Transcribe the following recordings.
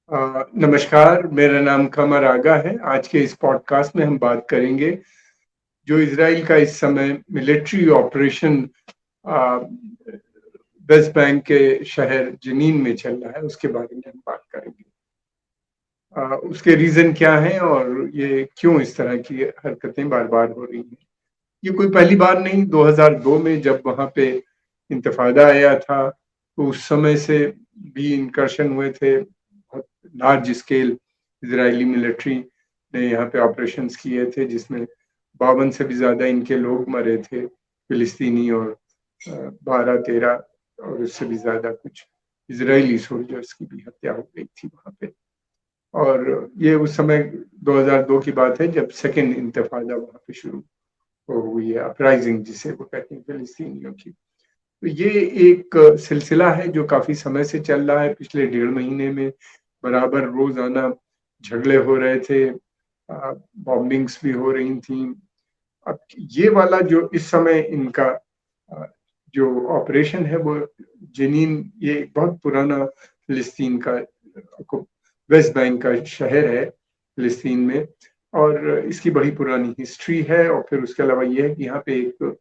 नमस्कार, मेरा नाम कमर आगा है। आज के इस पॉडकास्ट में हम बात करेंगे जो इज़राइल का इस समय मिलिट्री ऑपरेशन अ, वेस्ट बैंक के शहर जनीन में चल रहा है, उसके बारे में हम बात करेंगे। उसके रीज़न क्या हैं और ये क्यों इस तरह की हरकतें बार-बार हो रही हैं। ये कोई पहली बार नहीं, 2002 में जब वहाँ पे इंतफ़ादा आया था, तो उस समय से भी इनकर्शन हुए थे। बहुत लार्ज स्केल इज़राइली मिलिट्री ने यहाँ पे ऑपरेशंस किए थे, जिसमें 52 से भी ज़्यादा इनके लोग मरे थे, फ़िलिस्तीनी और 12-13 और उससे भी ज़्यादा कुछ इज़राइली सोल्जर्स की भी हत्या हो गई थी वहाँ पे। और ये उस समय 2002 की बात है, जब सेकंड इंतफ़ादा वहाँ पे शुरू हुई है, अपराइजिंग जिसे वो कहते हैं फ़िलिस्तीनियों की। तो ये एक सिलसिला है जो काफ़ी समय से चल रहा है। पिछले 1.5 महीने में बराबर रोज़ाना झगड़े हो रहे थे, बॉम्बिंग्स भी हो रही थीं। अब ये वाला जो इस समय इनका अ, जो ऑपरेशन है वो जेनिन, ये एक बहुत पुराना फ़िलिस्तीन का वेस्ट बैंक का शहर है फ़िलिस्तीन में, और इसकी बड़ी पुरानी हिस्ट्री है। और फिर उसके अलावा ये है कि यहाँ पे एक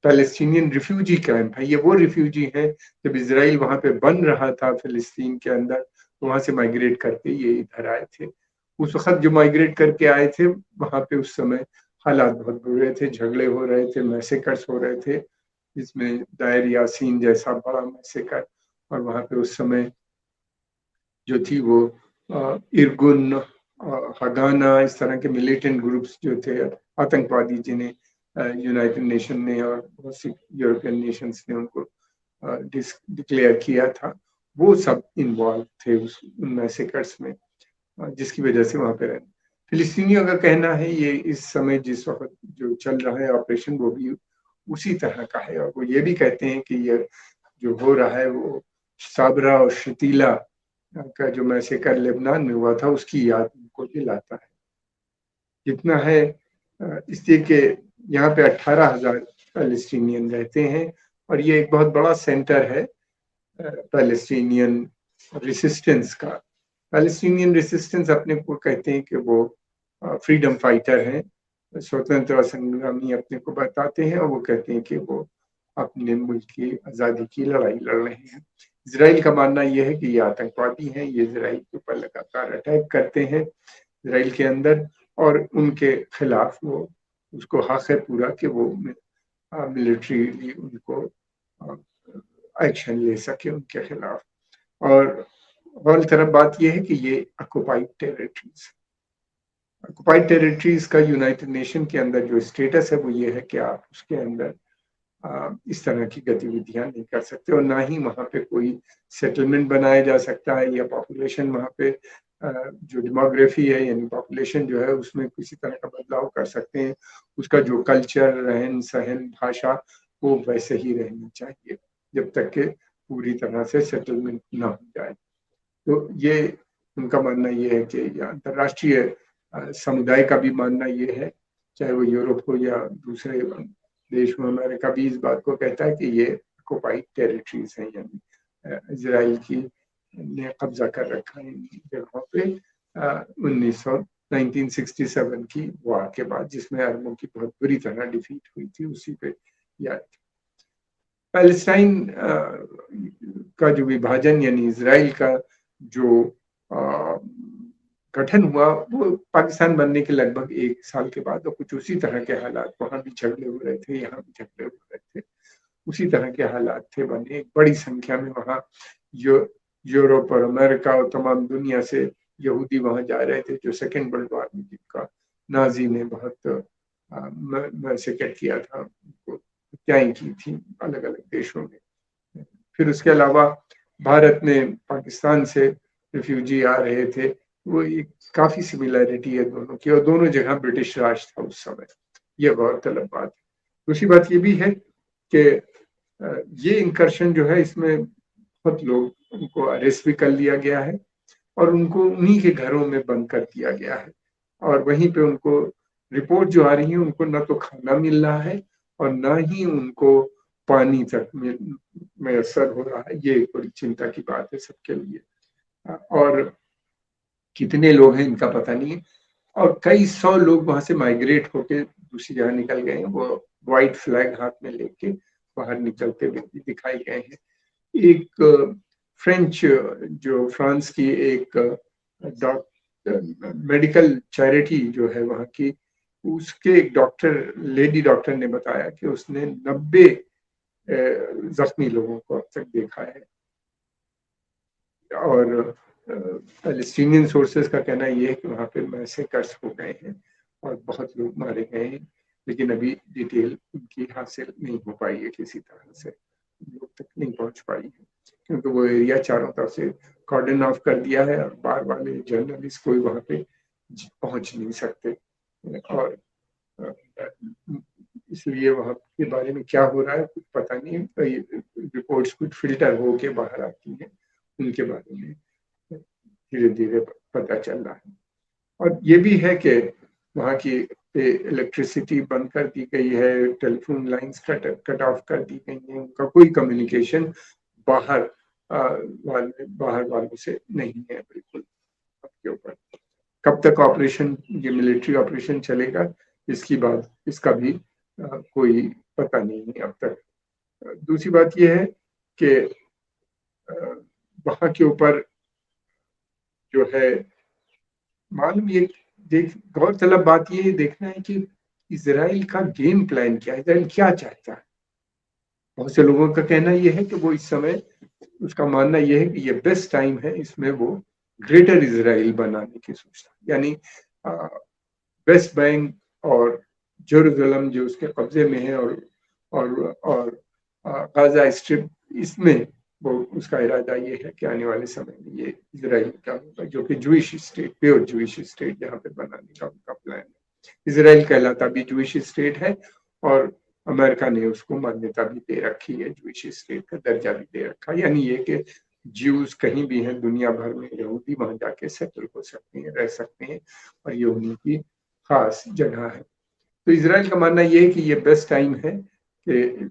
पैलेस्टीनियन रिफ्यूजी कैंप है। ये वो रिफ्यूजी हैं, जब इज़राइल वहाँ पे बन रहा था फ़िलिस्तीन के अंदर, तो वहाँ से माइग्रेट करके ये इधर आए थे। उस वक़्त जो माइग्रेट करके आए थे, वहाँ पे उस समय हालात बहुत बुरे थे, झगड़े हो रहे थे, मैसेकर्स हो रहे थे, जिसमें दायर यासीन जैसा बड़ा मैसेकर, और वहाँ पे उस समय जो थी वो इरगुन, हगाना, इस तरह के मिलिटेंट ग्रुप्स जो थे आतंकवादी, जिन्हें यूनाइटेड नेशन ने और बहुत सी यूरोपियन नेशंस ने उनको डिक्लेयर किया था, वो सब इन्वॉल्व थे उन मैसेकर्स में, जिसकी वजह से वहाँ पे रहे। फिलिस्तीनियों का कहना है ये इस समय जिस वक्त जो चल रहा है ऑपरेशन, वो भी उसी तरह का है, और वो ये भी कहते हैं कि ये जो हो रहा है वो साबरा और शतीला का जो मैसेकर लेबनान में हुआ था, उसकी याद उनको दिलाता है। जितना है इसलिए कि यहाँ पे 18,000 पैलेस्टीनियन रहते हैं, और ये एक बहुत बड़ा सेंटर है पैलेस्टीनियन रेसिस्टेंस का। पैलेस्टीनियन रेसिस्टेंस अपने को कहते हैं कि वो फ्रीडम फाइटर हैं, स्वतंत्रता संग्रामी अपने को बताते हैं, और वो कहते हैं कि वो अपने मुल्क की आज़ादी की लड़ाई लड़ रहे हैं। इजराइल का मानना यह है कि ये आतंकवादी हैं, ये इजराइल के ऊपर लगातार अटैक करते हैं इजराइल के अंदर, और उनके खिलाफ वो उसको हक है पूरा कि वो मिलिट्रीली उनको एक्शन ले सके उनके खिलाफ। और तरफ बात यह है कि ये ऑक्युपाइड टेरिटरीज ऑक्युपाइड टेरिटरीज का यूनाइटेड नेशन के अंदर जो स्टेटस है वो ये है कि आप उसके अंदर इस तरह की गतिविधियां नहीं कर सकते, और ना ही वहाँ पे कोई सेटलमेंट बनाया जा सकता है, या पॉपुलेशन वहाँ पे जो डेमोग्राफी है यानी पॉपुलेशन जो है उसमें किसी तरह का बदलाव कर सकते हैं। उसका जो कल्चर, रहन सहन, भाषा, वो वैसे ही रहनी चाहिए जब तक के पूरी तरह से सेटलमेंट ना हो जाए। तो ये उनका मानना ये है कि अंतर्राष्ट्रीय समुदाय का भी मानना ये है, चाहे वो यूरोप हो या दूसरे देश में। अमेरिका भी इस बात को कहता है कि ये ऑक्युपाइड टेरिटरीज हैं, यानी इजराइल की ने कब्जा कर रखा है इन जगहों पे 1967 की वार के बाद, जिसमें अरबों की बहुत बुरी तरह डिफीट हुई थी, उसी पे याद। पैलेस्टाइन का जो विभाजन यानी इजराइल का जो गठन हुआ, वो पाकिस्तान बनने के लगभग 1 साल के बाद, और कुछ उसी तरह के हालात, वहां भी झगड़े हो रहे थे, यहाँ भी झगड़े हो रहे थे, उसी तरह के हालात थे बने। एक बड़ी संख्या में वहाँ यो, यूरोप और अमेरिका और तमाम दुनिया से यहूदी वहां जा रहे थे, जो सेकेंड वर्ल्ड वॉर में जिनका नाजी ने बहुत मैसेकर किया था, उनको हत्याएं की थी अलग अलग देशों में। फिर उसके अलावा भारत में पाकिस्तान से रिफ्यूजी आ रहे थे, वो एक काफी सिमिलैरिटी है दोनों की, और दोनों जगह ब्रिटिश राज था उस समय। ये गौरतलब बात है। दूसरी बात ये भी है कि ये इंकर्शन जो है, इसमें बहुत लोग उनको अरेस्ट भी कर लिया गया है, और उनको उन्हीं के घरों में बंद कर दिया गया है, और वहीं पे उनको रिपोर्ट जो आ रही है, उनको न तो खाना मिल रहा है और न ही उनको पानी तक मैसर हो रहा है। ये एक बड़ी चिंता की बात है सबके लिए। और कितने लोग हैं इनका पता नहीं है। और कई 100 लोग वहां से माइग्रेट होके दूसरी जगह निकल गए हैं, वो व्हाइट फ्लैग हाथ में लेके बाहर निकलते हुए भी दिखाई गए हैं। एक फ्रेंच, जो फ्रांस की एक मेडिकल चैरिटी जो है वहाँ की, उसके एक डॉक्टर, लेडी डॉक्टर ने बताया कि उसने 90 जख्मी लोगों को अब तक देखा है। और पैलेस्टीनियन सोर्सेज का कहना यह है कि वहाँ पे मैसेकर्स हो गए हैं और बहुत लोग मारे गए हैं, लेकिन अभी डिटेल उनकी हासिल नहीं हो पाई है, किसी तरह से लोग तक नहीं पहुंच पाई है, क्योंकि वो एरिया चारों तरफ से कॉर्डन ऑफ कर दिया है और बाहर वाले जर्नलिस्ट कोई वहाँ पे पहुंच नहीं सकते। और इसलिए वहाँ के बारे में क्या हो रहा है कुछ पता नहीं, रिपोर्ट्स कुछ फिल्टर होके बाहर आती हैं, उनके बारे में धीरे धीरे पता चल रहा है। और ये भी है कि वहाँ की इलेक्ट्रिसिटी बंद कर दी गई है, टेलीफोन लाइंस कट ऑफ कर दी गई है, उनका कोई कम्युनिकेशन बाहर बाहर वालों से नहीं है बिल्कुल आपके ऊपर। कब तक ऑपरेशन, ये मिलिट्री ऑपरेशन चलेगा, इसकी बात, इसका भी कोई पता नहीं है अब तक। दूसरी बात यह है कि वहाँ के ऊपर जो है, मालूम ये देख, गौरतलब बात ये देखना है कि इसराइल का गेम प्लान क्या है, इसराइल क्या चाहता है। बहुत से लोगों का कहना यह है कि वो इस समय, उसका मानना यह है कि ये बेस्ट टाइम है, इसमें वो ग्रेटर इसराइल बनाने की सोचता है, यानी वेस्ट बैंक और जेरूशलम जो उसके कब्जे में है, और गाजा स्ट्रिप, इसमें वो, उसका इरादा ये है कि आने वाले समय में ये इसराइल का होगा, जो कि Jewish state, pure Jewish state यहाँ पे बनाने का उनका प्लान है। इसराइल कहलाता भी जूइश स्टेट है, और अमेरिका ने उसको मान्यता भी दे रखी है, जूइश स्टेट का दर्जा भी दे रखा है, यानी ये कि ज्यूज कहीं भी हैं दुनिया भर में, यहूदी वहां जाके सेटल हो सकते हैं, रह सकते हैं, और ये उनकी खास जगह है। तो इसराइल का मानना ये है कि ये बेस्ट टाइम है, कि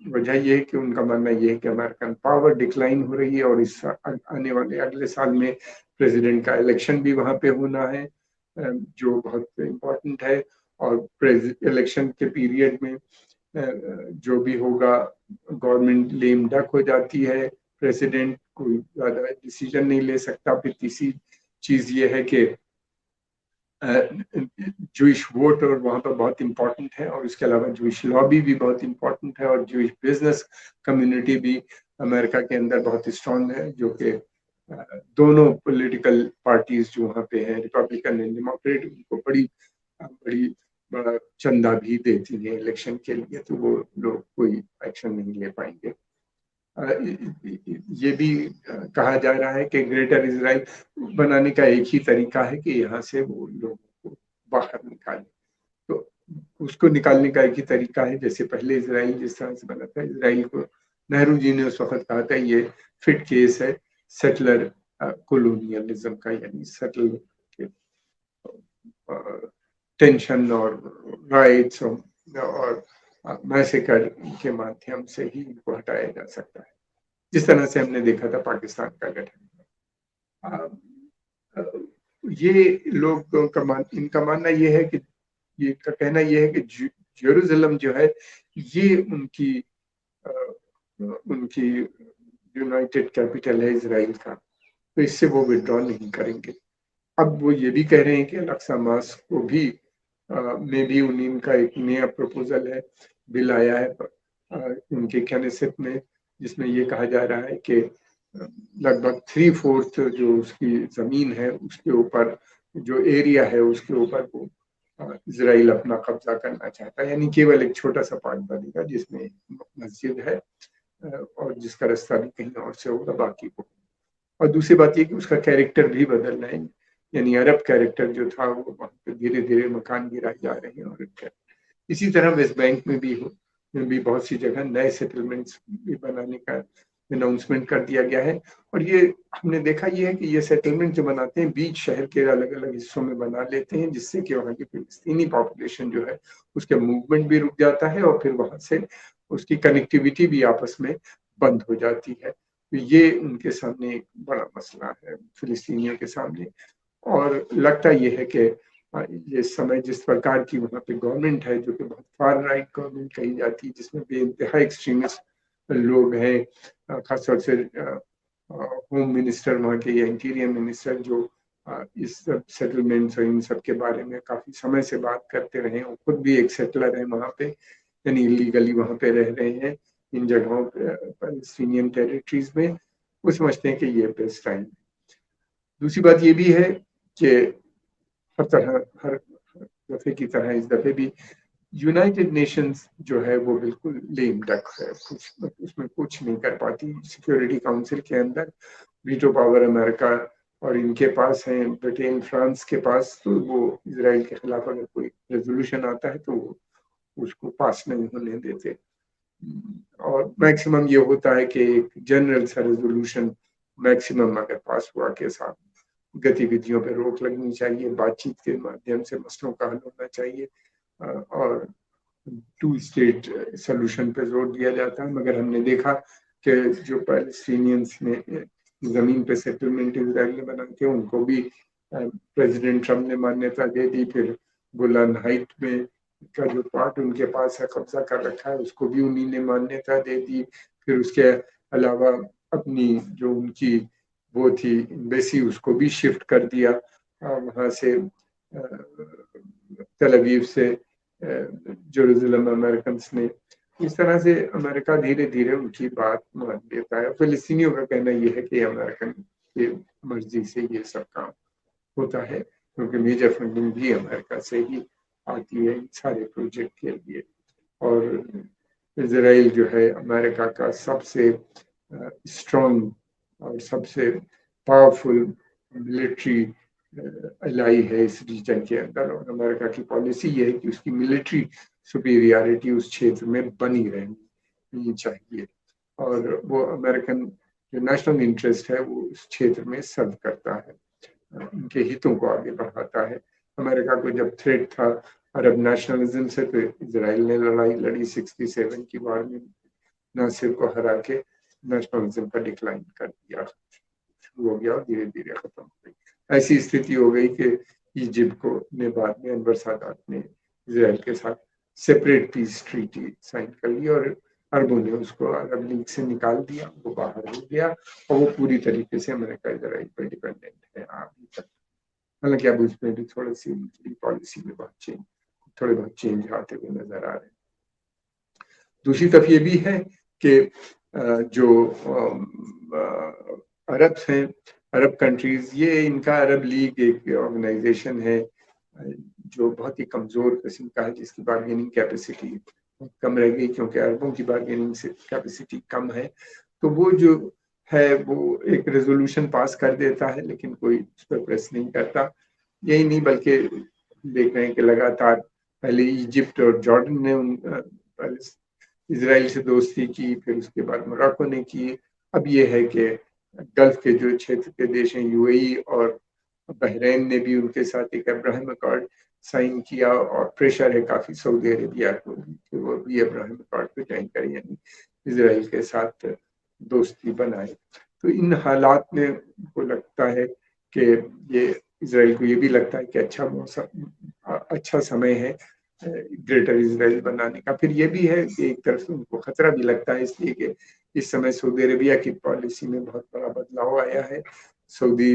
वजह ये है कि उनका मानना ये है कि अमेरिकन पावर डिक्लाइन हो रही है, और इस आने वाले अगले साल में प्रेसिडेंट का इलेक्शन भी वहां पे होना है, जो बहुत इम्पोर्टेंट है। और इलेक्शन के पीरियड में जो भी होगा, गवर्नमेंट लेम डक हो जाती है, प्रेसिडेंट कोई ज्यादा डिसीजन नहीं ले सकता। फिर तीसरी चीज ये है कि जूइश वोट और वहाँ पर बहुत इम्पोर्टेंट है, और इसके अलावा जूइश लॉबी भी बहुत इम्पोर्टेंट है, और जूइश बिजनेस कम्युनिटी भी अमेरिका के अंदर बहुत स्ट्रांग है, जो कि दोनों पॉलिटिकल पार्टीज जो वहाँ पे हैं, रिपब्लिकन एंड डेमोक्रेट, उनको बड़ी बड़ी बड़ा चंदा भी देती है इलेक्शन के लिए, तो वो लोग कोई एक्शन नहीं ले पाएंगे। ये भी कहा जा रहा है कि ग्रेटर इसराइल बनाने का एक ही तरीका है कि यहाँ से वो लोगों को बाहर निकाले। तो उसको निकालने का एक ही तरीका है, जैसे पहले इसराइल जिस तरह से बना था, इसराइल को नेहरू जी ने उस वक्त कहा था ये फिट केस है सेटलर कॉलोनियलिज्म का, यानी सेटल के टेंशन और राइट्स और मैसेकर के माध्यम से ही इनको हटाया जा सकता है, जिस तरह से हमने देखा था पाकिस्तान का गठन। ये लोग का इनका मानना ये है कि, ये का कहना ये है कि जेरूशलम जो है ये उनकी उनकी यूनाइटेड कैपिटल है इसराइल का, तो इससे वो विड्रॉ नहीं करेंगे। अब वो ये भी कह रहे हैं कि अल-अक्सा मॉस्क को भी में भी उनका एक नया प्रपोजल है, बिल आया है उनके कैनेसेट में, जिसमें ये कहा जा रहा है कि लगभग 3/4 जो उसकी जमीन है उसके ऊपर, जो एरिया है उसके ऊपर वो इसराइल अपना कब्जा करना चाहता है, यानी केवल एक छोटा सा पार्ट बनेगा जिसमें मस्जिद है, और जिसका रास्ता भी कहीं और से होगा, बाकी को। और दूसरी बात ये कि उसका कैरेक्टर भी बदल रहा है, यानी अरब कैरेक्टर जो था वो वहाँ पे धीरे धीरे मकान गिराए जा रहे हैं। और इसी तरह वेस्ट बैंक में भी बहुत सी जगह नए सेटलमेंट्स भी बनाने का अनाउंसमेंट कर दिया गया है। और ये हमने देखा ये है कि ये सेटलमेंट जो बनाते हैं बीच शहर के अलग अलग हिस्सों में बना लेते हैं, जिससे कि वहाँ की फिलिस्तीनी पॉपुलेशन जो है उसके मूवमेंट भी रुक जाता है, और फिर वहाँ से उसकी कनेक्टिविटी भी आपस में बंद हो जाती है। तो ये उनके सामने एक बड़ा मसला है फिलिस्तीनियों के सामने। और लगता ये है कि ये समय जिस प्रकार की वहाँ पे गवर्नमेंट है, जो कि बहुत फार राइट गवर्नमेंट कही जाती है, जिसमें बेइंतहा एक्सट्रीमिस्ट लोग हैं, खासतौर से होम मिनिस्टर वहाँ के या इंटीरियर मिनिस्टर, जो इस सब सेटलमेंट्स और इन सब के बारे में काफी समय से बात करते रहे, और खुद भी एक सेटलर है वहाँ पे, यानी इलीगली वहाँ पे रह रहे हैं इन जगहों पे पैलेस्टीनियन टेरिटरीज में। वो समझते हैं कि ये बेस्ट टाइम। दूसरी बात ये भी है कि हर दफे की तरह इस दफे भी यूनाइटेड नेशंस जो है वो बिल्कुल लेम डक है, कुछ उसमें कुछ नहीं कर पाती। सिक्योरिटी काउंसिल के अंदर वीटो पावर अमेरिका और इनके पास है, ब्रिटेन फ्रांस के पास, तो वो इसराइल के खिलाफ अगर कोई रेजोल्यूशन आता है तो वो उसको पास नहीं होने देते। और मैक्सिमम ये होता है कि एक जनरल सा रेजोल्यूशन मैक्सिमम अगर पास हुआ के साथ गतिविधियों पर रोक लगनी चाहिए, बातचीत के माध्यम से मसलों का हल होना चाहिए, और टू स्टेट सोल्यूशन पे जोर दिया जाता है। मगर हमने देखा कि जो पैलेस्टीनियंस ने जमीन पे सेटलमेंट इसराइल ने बनाए थे, उनको भी प्रेसिडेंट ट्रम्प ने मान्यता दे दी। फिर गोलान हाइट में का जो पार्ट उनके पास है, कब्जा कर रखा है, उसको भी उन्हीं ने मान्यता दे दी। फिर उसके अलावा अपनी जो उनकी वो थी एम्बेसी, उसको भी शिफ्ट कर दिया वहाँ से, तेल अवीव से जेरूसलम अमेरिकन ने। इस तरह से अमेरिका धीरे धीरे उनकी बात मान लेता है। फिलिस्तीनियों का कहना यह है कि अमेरिकन की मर्जी से ये सब काम होता है, क्योंकि मेजर फंडिंग भी अमेरिका से ही आती है इन सारे प्रोजेक्ट के लिए। और इजराइल जो है अमेरिका का सबसे स्ट्रॉन्ग और सबसे पावरफुल मिलिट्री एलाई है इस रीजन के अंदर, और अमेरिका की पॉलिसी ये है कि उसकी मिलिट्री सुपीरियरिटी उस क्षेत्र में बनी रहनी चाहिए, और वो अमेरिकन जो नेशनल इंटरेस्ट है वो उस क्षेत्र में सर्व करता है, उनके हितों को आगे बढ़ाता है। अमेरिका को जब थ्रेट था अरब नेशनलिज्म से, तो इसराइल ने लड़ाई लड़ी 67 की वार में, नासिर को हरा के नेशनलिज्म का डिक्लाइन कर दिया, शुरू हो गया और धीरे धीरे खत्म हो गई। ऐसी स्थिति हो गई कि इजिप्ट को ने बाद में अनवर सादात ने इसराइल के साथ सेपरेट पीस ट्रीटी साइन कर ली, और अरबों ने उसको अरब लीग से निकाल दिया, वो बाहर हो गया, और वो पूरी तरीके से अमेरिका इसराइल पर डिपेंडेंट है अभी तक। हालांकि अब उसमें भी थोड़ी सी पॉलिसी में थोड़े बहुत चेंज आते हुए नजर आ रहे हैं। दूसरी तरफ ये भी है कि जो अरब हैं, अरब कंट्रीज, ये इनका अरब लीग एक ऑर्गेनाइजेशन है जो बहुत ही कमजोर किस्म का है, जिसकी बार्गेनिंग कैपेसिटी कम रह गई, क्योंकि अरबों की बार्गेनिंग कैपेसिटी कम है। तो वो जो है वो एक रेजोल्यूशन पास कर देता है, लेकिन कोई उस पर प्रेस नहीं करता। यही नहीं बल्कि देख रहे हैं कि लगातार पहले इजिप्ट और जॉर्डन ने इसराइल से दोस्ती की, फिर उसके बाद मोरक्को ने की। अब ये है कि गल्फ के जो क्षेत्र के देश हैं, यूएई और बहरीन ने भी उनके साथ एक अब्राहम अकॉर्ड साइन किया, और प्रेशर है काफी सऊदी अरेबिया को कि वो भी अब्राहम अकॉर्ड पे ज्वाइन करे, यानी इसराइल के साथ दोस्ती बनाए। तो इन हालात में को लगता है कि ये इसराइल को ये भी लगता है कि अच्छा मौसम, अच्छा समय है ग्रेटर इसराइल बनाने का। फिर ये भी है कि एक तरफ से उनको खतरा भी लगता है, इसलिए कि इस समय सऊदी अरेबिया की पॉलिसी में बहुत बड़ा बदलाव आया है। सऊदी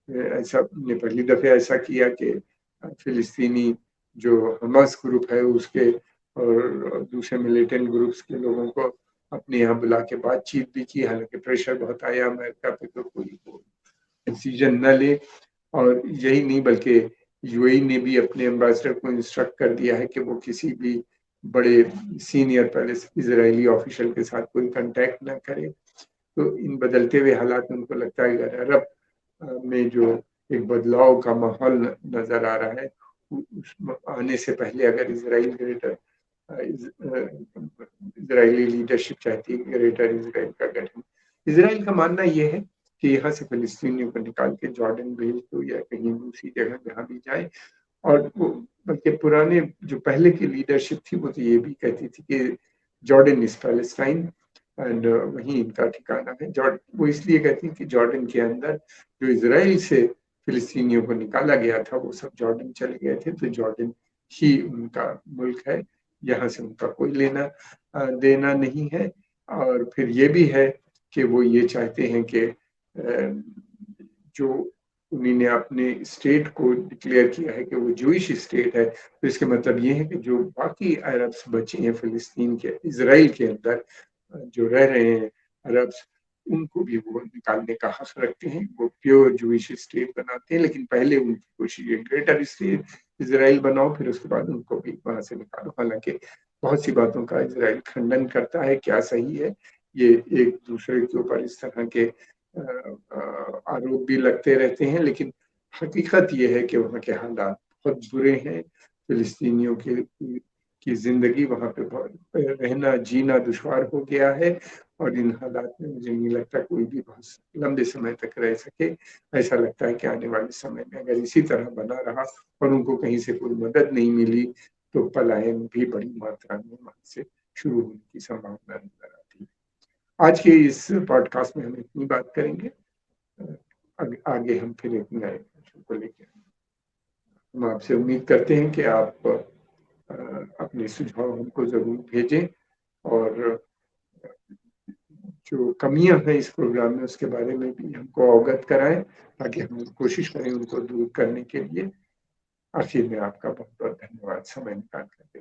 ऐसा ने पहली दफे ऐसा किया कि फिलिस्तीनी जो हमास ग्रुप है उसके और दूसरे मिलिटेंट ग्रुप्स के लोगों को अपने यहाँ बुला के बातचीत भी की। हालांकि प्रेशर बहुत आया अमेरिका पे तो कोई डिसीजन न ले। और यही नहीं बल्कि यूएई ने भी अपने एम्बेसडर को इंस्ट्रक्ट कर दिया है कि वो किसी भी बड़े सीनियर इजरायली ऑफिशियल के साथ कोई कांटेक्ट ना करे। तो इन बदलते हुए हालात में उनको लगता है कि अरब में जो एक बदलाव का माहौल नजर आ रहा है, उस आने से पहले अगर इजरायली लीडरशिप चाहती है ग्रेटर इसराइल का गठन। इसराइल का मानना यह है कि यहाँ से फिलिस्तीनियों को निकाल के जॉर्डन भेज दो या कहीं दूसरी जगह जहाँ भी जाए। और वो बल्कि पुराने जो पहले की लीडरशिप थी वो तो ये भी कहती थी कि जॉर्डन इज पैलेस्टाइन, एंड वहीं इनका ठिकाना है। वो इसलिए कहती हैं कि जॉर्डन के अंदर जो इसराइल से फिलिस्तीनियों को निकाला गया था वो सब जॉर्डन चले गए थे, तो जॉर्डन ही उनका मुल्क है, यहाँ से उनका कोई लेना देना नहीं है। और फिर ये भी है कि वो ये चाहते हैं कि जो उन्हीं ने अपने स्टेट को डिक्लेयर किया है कि वो जूइश स्टेट है, तो इसके मतलब ये है कि जो बाकी अरब्स बचे हैं फिलिस्तीन के इसराइल के अंदर जो रह रहे हैं अरब्स, उनको भी वो निकालने का हक रखते हैं। वो प्योर जूइश स्टेट बनाते हैं, लेकिन पहले उनकी कोशिश है ग्रेटर स्टेट इसराइल बनाओ, फिर उसके बाद उनको भी वहां से निकालो। हालांकि बहुत सी बातों का इसराइल खंडन करता है, क्या सही है ये एक दूसरे के ऊपर इस तरह के आरोप भी लगते रहते हैं, लेकिन हकीकत ये है कि वहाँ के हालात बहुत बुरे हैं। फिलिस्तीनियों की जिंदगी वहाँ पे रहना जीना दुश्वार हो गया है, और इन हालात में मुझे नहीं लगता कोई भी बहुत लंबे समय तक रह सके। ऐसा लगता है कि आने वाले समय में अगर इसी तरह बना रहा और उनको कहीं से कोई मदद नहीं मिली, तो पलायन भी बड़ी मात्रा में वहां से शुरू होने की संभावना नजर आती है। आज के इस पॉडकास्ट में हम इतनी बात करेंगे। आगे हम फिर एक नए विषय को लेकर हम आपसे उम्मीद करते हैं कि आप अपने सुझाव हमको जरूर भेजें, और जो कमियां हैं इस प्रोग्राम में उसके बारे में भी हमको अवगत कराएं, ताकि हम कोशिश करें उनको दूर करने के लिए। आखिर में आपका बहुत बहुत धन्यवाद समय निकाल कर।